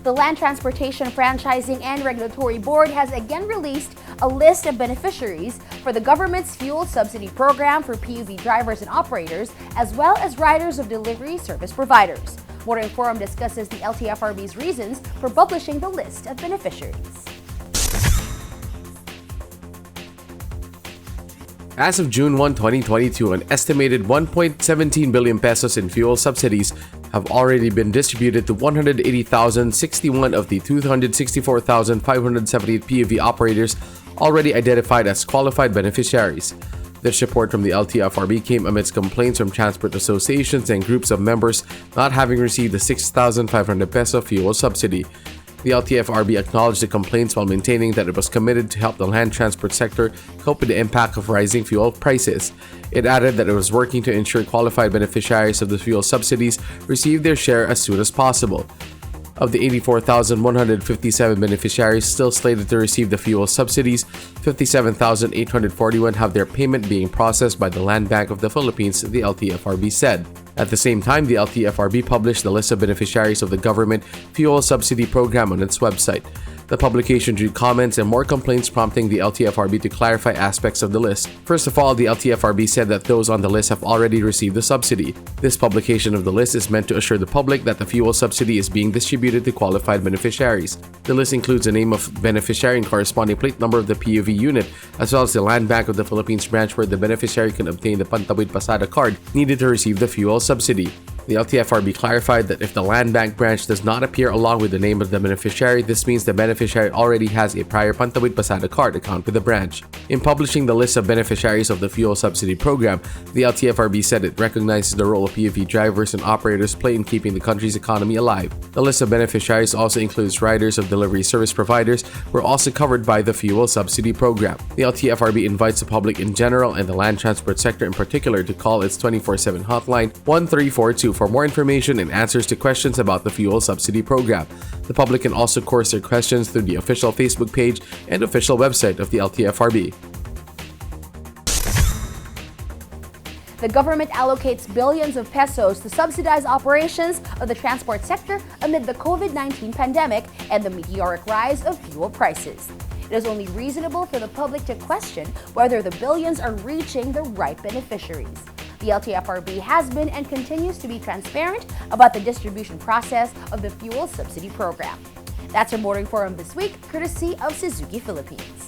The Land Transportation Franchising and Regulatory Board has again released a list of beneficiaries for the government's fuel subsidy program for PUV drivers and operators, as well as riders of delivery service providers. Morning Forum discusses the LTFRB's reasons for publishing the list of beneficiaries. As of June 1, 2022, an estimated 1.17 billion pesos in fuel subsidies have already been distributed to 180,061 of the 264,578 PUV operators already identified as qualified beneficiaries. This report from the LTFRB came amidst complaints from transport associations and groups of members not having received the 6,500 peso fuel subsidy. The LTFRB acknowledged the complaints while maintaining that it was committed to help the land transport sector cope with the impact of rising fuel prices. It added that it was working to ensure qualified beneficiaries of the fuel subsidies receive their share as soon as possible. Of the 84,157 beneficiaries still slated to receive the fuel subsidies, 57,841 have their payment being processed by the Land Bank of the Philippines, the LTFRB said. At the same time, the LTFRB published the list of beneficiaries of the government fuel subsidy program on its website. The publication drew comments and more complaints, prompting the LTFRB to clarify aspects of the list. First of all, the LTFRB said that those on the list have already received the subsidy. This publication of the list is meant to assure the public that the fuel subsidy is being distributed to qualified beneficiaries. The list includes the name of beneficiary and corresponding plate number of the PUV unit, as well as the Land Bank of the Philippines branch where the beneficiary can obtain the Pantawid Pasada card needed to receive the fuel subsidy. The LTFRB clarified that if the Land Bank branch does not appear along with the name of the beneficiary, this means the beneficiary already has a prior Pantawid Pasada card account with the branch. In publishing the list of beneficiaries of the fuel subsidy program, the LTFRB said it recognizes the role of PUV drivers and operators play in keeping the country's economy alive. The list of beneficiaries also includes riders of delivery service providers who are also covered by the fuel subsidy program. The LTFRB invites the public in general and the land transport sector in particular to call its 24/7 hotline 1342 for more information and answers to questions about the fuel subsidy program. The public can also course their questions through the official Facebook page and official website of the LTFRB. The government allocates billions of pesos to subsidize operations of the transport sector amid the COVID-19 pandemic and the meteoric rise of fuel prices. It is only reasonable for the public to question whether the billions are reaching the right beneficiaries. The LTFRB has been and continues to be transparent about the distribution process of the fuel subsidy program. That's our Morning Forum this week, courtesy of Suzuki Philippines.